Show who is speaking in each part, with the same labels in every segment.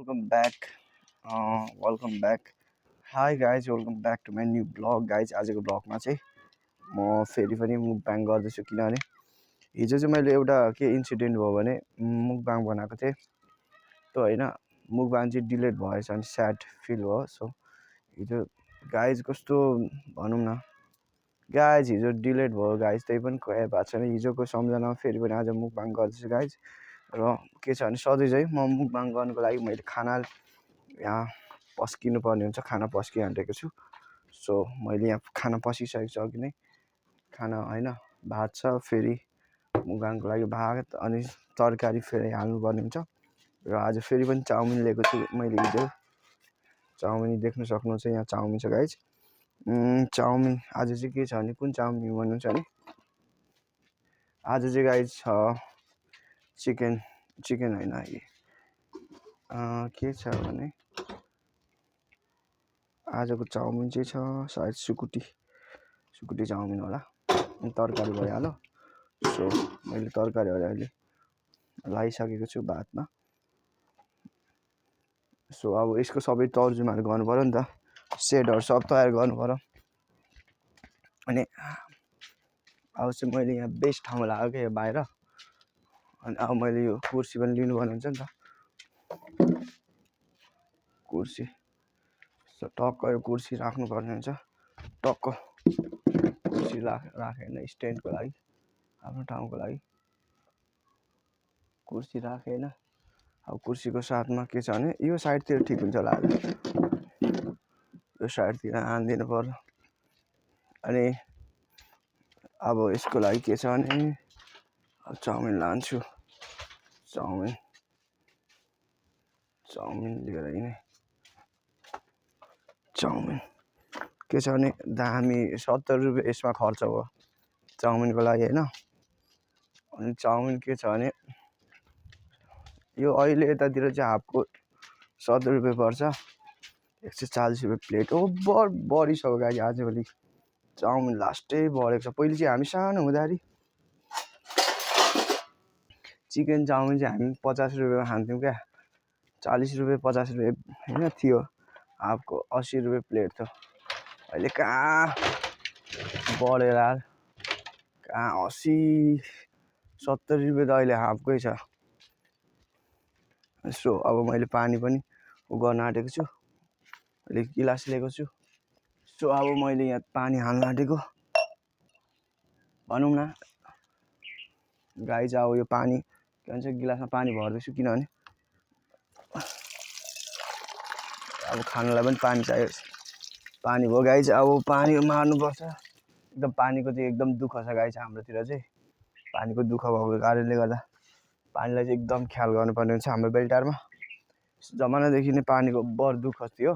Speaker 1: welcome back. Welcome back. Hi guys, welcome back to my new vlog guys. आजको भ्लगमा चाहिँ म फेरि पनि मुकबाङ गर्दैछु किनभने हिजो चाहिँ मैले एउटा के इन्सिडेन्ट भयो भने मुकबाङ बनाएको थिएँ त हैन मुकबाङ चाहिँ डिलिट भएछ अनि स्याड फिल भयो सो हिजो गाइज कस्तो भनौँ न गाइज हिजो डिलिट भयो गाइज त्यही पनि खुवाइ भएको छैन हिजोको सम्झनामा फेरि पनि आज मुकबाङ गर्दैछु गाइज र के छ भने सधैँ चाहिँ म मुकबाङ गर्नुको लागि मैले खाना यहाँ पस्किनु पर्ने हुन्छ खाना पस्किहालेको छु सो मैले यहाँ खाना पस्किसकेको छु अघि नै खाना हैन भात छ फेरि मुकबाङको लागि भात अनि तरकारी फेरि हाल्नुपर्ने हुन्छ र आज फेरि पनि चाउमिन लिएको छु मैले हिजो चाउमिन देख्न सक्नुहुन्छ यहाँ चाउमिन छ गाइज चाउमिन आज चाहिँ के छ भने कुन चाउमिन भन्नुहुन्छ भने आज चाहिँ गाइज छ चिकन हैन के छ भने आजको चाउमिन चाहिँ छ सायद सुकुटी चाउमिन होला तरकारी भइहाल्यो सो मैले तरकारीहरू अहिले लगाइसकेको छु भातमा सो अब यसको सबै तर्जुमाहरू गर्नु पर्यो नि त सेटहरू सब तयार गर्नु पर्यो अनि अब चाहिँ मैले यहाँ बेस्ट ठाउँमा लाग्यो क्या बाहिर अनि अब मैले यो कुर्सी पनि लिनुपर्ने हुन्छ नि त कुर्सी सो टक्क यो कुर्सी राख्नुपर्ने हुन्छ टक्क कुर्सी राखेन स्ट्यान्डको लागि आफ्नो ठाउँको लागि कुर्सी राखेन अब कुर्सीको साथमा के छ भने यो साइडतिर ठिक हुन्छ होला यो साइडतिर हानिदिनु पर्यो अनि अब यसको लागि के छ भने चाउमिन लान्छु चाउमिन लिएर हिँडेँ चाउमिन के छ भने दामी 70 रुपियाँ यसमा खर्च भयो चाउमिनको लागि हैन अनि चाउमिन के छ भने यो अहिले यतातिर चाहिँ हाफको 70 रुपियाँ पर्छ 140 रुपियाँ प्लेट बढिसक्यो गाडी आजभोलि चाउमिन लास्टै बढेको छ पहिले चाहिँ हामी सानो हुँदाखेरि चिकन चाउमिन चाहिँ हामी 50 रुपियाँमा खान्थ्यौँ क्या 40 रुपियाँ 50 रुपियाँ हैन थियो हाफको 80 रुपियाँ प्लेट थियो अहिले कहाँ बढेर कहाँ 80 70 रुपियाँ त अहिले हाफकै छ सो अब मैले पानी पनि गर्न आँटेको छु अहिले गिलास लिएको छु सो अब मैले यहाँ पानी हाल्न आँटेको भनौँ न गाइज अब यो पानी के भन्छ गिलासमा पानी भर्दैछु किनभने अब खानालाई पनि पानी चाहियो पानी भयो गाइज अब पानी मार्नुपर्छ एकदम पानीको चाहिँ एकदम दुःख छ गाइज हाम्रोतिर चाहिँ पानीको दुःख भएको कारणले गर्दा पानीलाई चाहिँ एकदम ख्याल गर्नुपर्ने हुन्छ हाम्रो बेलटारमा जमानादेखि नै पानीको बर दुःख थियो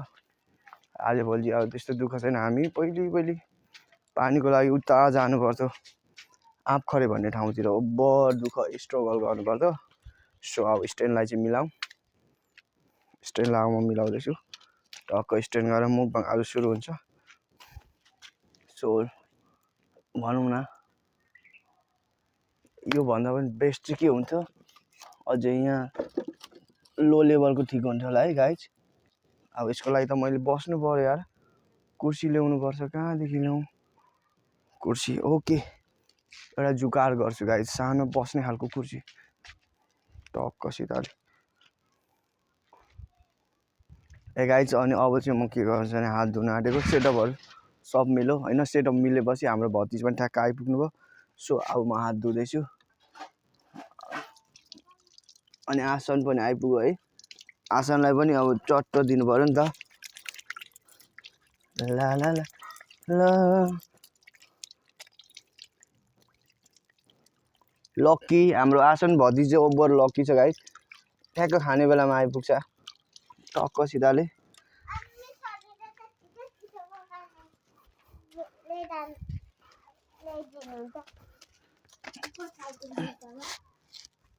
Speaker 1: आजभोलि अब त्यस्तो दुःख छैन हामी पहिले पानीको लागि उता जानुपर्थ्यो आँपखरे भन्ने ठाउँतिर बर दुःख स्ट्रगल गर्नुपर्थ्यो सो अब स्ट्यान्डलाई चाहिँ मिलाउँ स्ट्यान्डलाई अब म मिलाउँदैछु टक्क स्ट्यान्ड गरेर मुकबाङ आज सुरु हुन्छ सो भनौँ न यो भन्दा पनि बेस्ट चाहिँ के हुन्थ्यो अझै यहाँ लो लेभलको ठिक हुन्थ्यो होला है गाइज अब यसको लागि त मैले बस्नु पर्यो यार कुर्सी ल्याउनु पर्छ कहाँदेखि ल्याउँ कुर्सी ओके एउटा जुगाड गर्छु गाइज सानो बस्ने खालको कुर्सी टक्कसितले गाइज अनि अब चाहिँ म के गर्छु भने हात धुन आँटेको सेटअपहरू सब मिल्यो हैन सेटअप मिलेपछि हाम्रो भतिज पनि ठ्याक्क आइपुग्नु भयो सो अब म हात धुँदैछु अनि आसन पनि आइपुग्यो है आसनलाई पनि अब चट्ट दिनु पर्यो नि त ला ला ला ला लक्की हाम्रो आसन भतिज चाहिँ ओभर लक्की छ गाइस ठ्याक्क खाने बेलामा आइपुग्छ टक्क सिधाले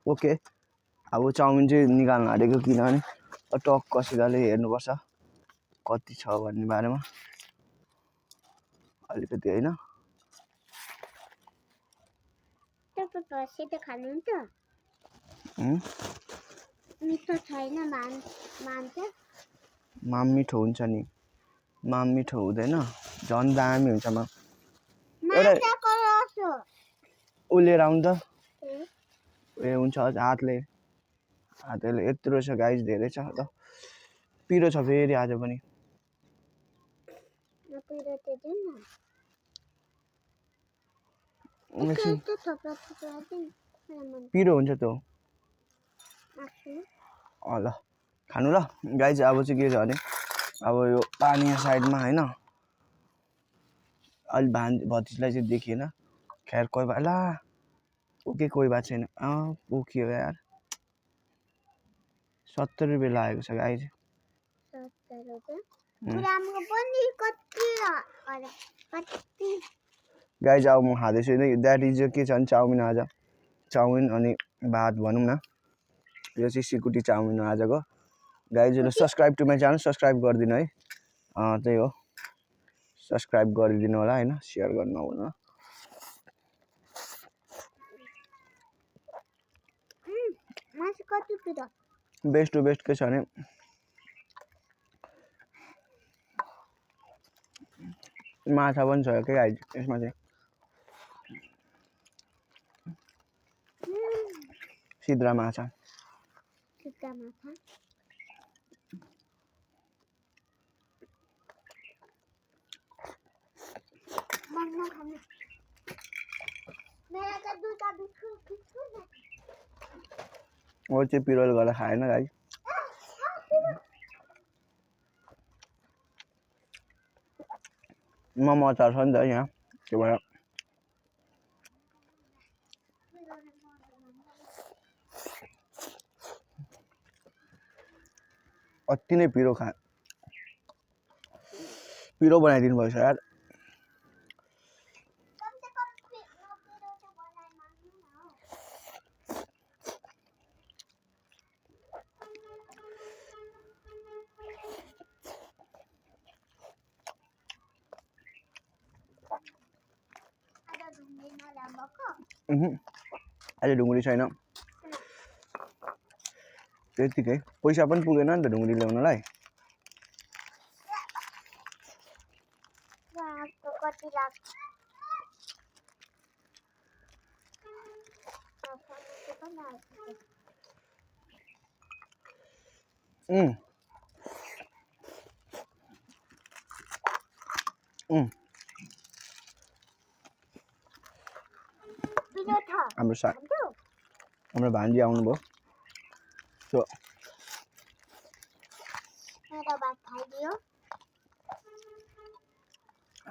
Speaker 1: ओके अब चाउमिन चाहिँ निकाल्न आँटेको किनभने टक्क सिधाले हेर्नुपर्छ कति छ भन्ने बारेमा अलिकति हैन
Speaker 2: मिठो छैन मान्छ
Speaker 1: माम मिठो हुन्छ नि माम मिठो हुँदैन झन् दामी हुन्छ मा
Speaker 2: माछाको रस हो
Speaker 1: उलेर आउनु त ए हुन्छ हातले यत्रो छ गाइस धेरै छ त पिरो छ फेरि आज पनि
Speaker 2: पिरो त दिनु
Speaker 1: पिरो हुन्छ त ल खानु ल गाइस अब चाहिँ के छ भने अब यो पानी साइडमा हैन अलि भतिजलाई चाहिँ देखिएन खैर कोही भए ला ओके कोही बात छैन पोखियो यार 70 रुपियाँ लागेको छ गाइस
Speaker 2: 70 रुपियाँ ग्रामको पनि कति
Speaker 1: गाइस अब म खाँदैछु द्याट इज के छ भने चाउमिन आज चाउमिन अनि भात भनौँ न यो चाहिँ सिकुटी चाउमिन हो आजको गाइजहरु subscribe to my channel subscribe गरिदिनु है त्यही हो सब्स्क्राइब गरिदिनु होला हैन शेयर गर्नु नभुल्नु बेस्ट टु बेस्ट के छ भने माछा पनि छ के गाइज यसमा चाहिँ सिद्रा माछा वो चाहिँ पिरोल गरेर खाएन गाइज मोमो अचार छ नि त यहाँ त्यो भएर अति नै पिरो बनाइदिनु भएछ यार अहिले ढुङ्ग्री छैन त्यतिकै पैसा पनि पुगेन नि त ढुङ्ग्री ल्याउनलाई हाम्रो भान्जी आउनुभयो सो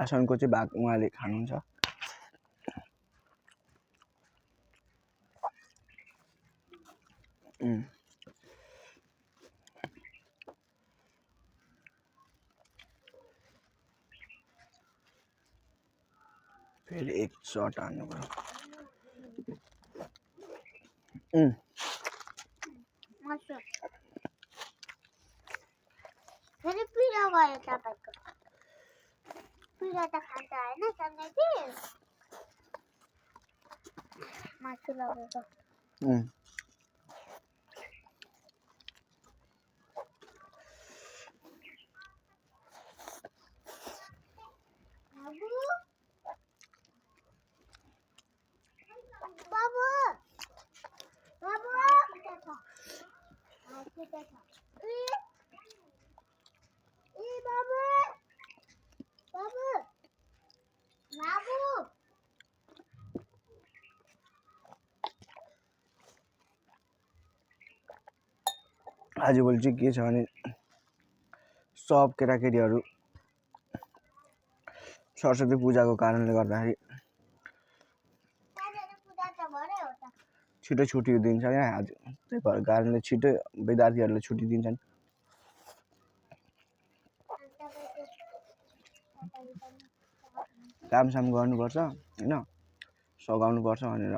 Speaker 1: आसनको चाहिँ भाग उहाँले खानुहुन्छ फेरि एक शट हान्नु पर्यो
Speaker 2: फेरि पिरो गयो तपाईको पिरो त खान्छ हैन सन्देशी मासु लगेको
Speaker 1: आजभोलि चाहिँ के छ भने सब केटाकेटीहरू सरस्वती पूजाको कारणले गर्दाखेरि छिटो छुट्टी दिन्छ क्या आज त्यही भएर कारणले छिटो विद्यार्थीहरूले छुट्टी दिन्छन् कामसाम गर्नुपर्छ हैन सघाउनुपर्छ भनेर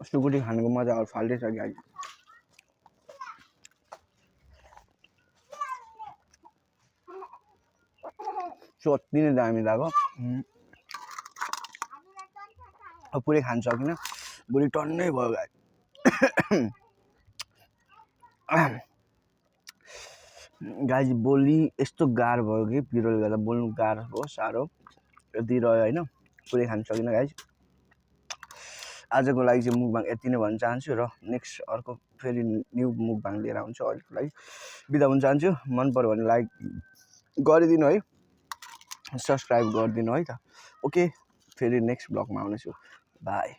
Speaker 1: सुकुटी खानुको मजा अरू फाल्टै छ गाइज अति नै दामी लाग्यो पुरै खान सकिनँ भोलि टन्नै भयो गाइज गाइज बोली यस्तो गाह्रो भयो कि पिरोले गर्दा बोल्नु गाह्रो हो साह्रो यति रह्यो होइन पुरै खान सकिनँ गाइज आजको लागि चाहिँ मुकबाङ यति नै भन्न चाहन्छु र नेक्स्ट अर्को फेरि न्यू मुकबाङ लिएर आउँछु अहिलेको लागि बिदा हुन चाहन्छु मन पर्यो भने लाइक गरिदिनु है सब्सक्राइब गरिदिनु है त ओके फेरि नेक्स्ट ब्लगमा आउनेछु बाई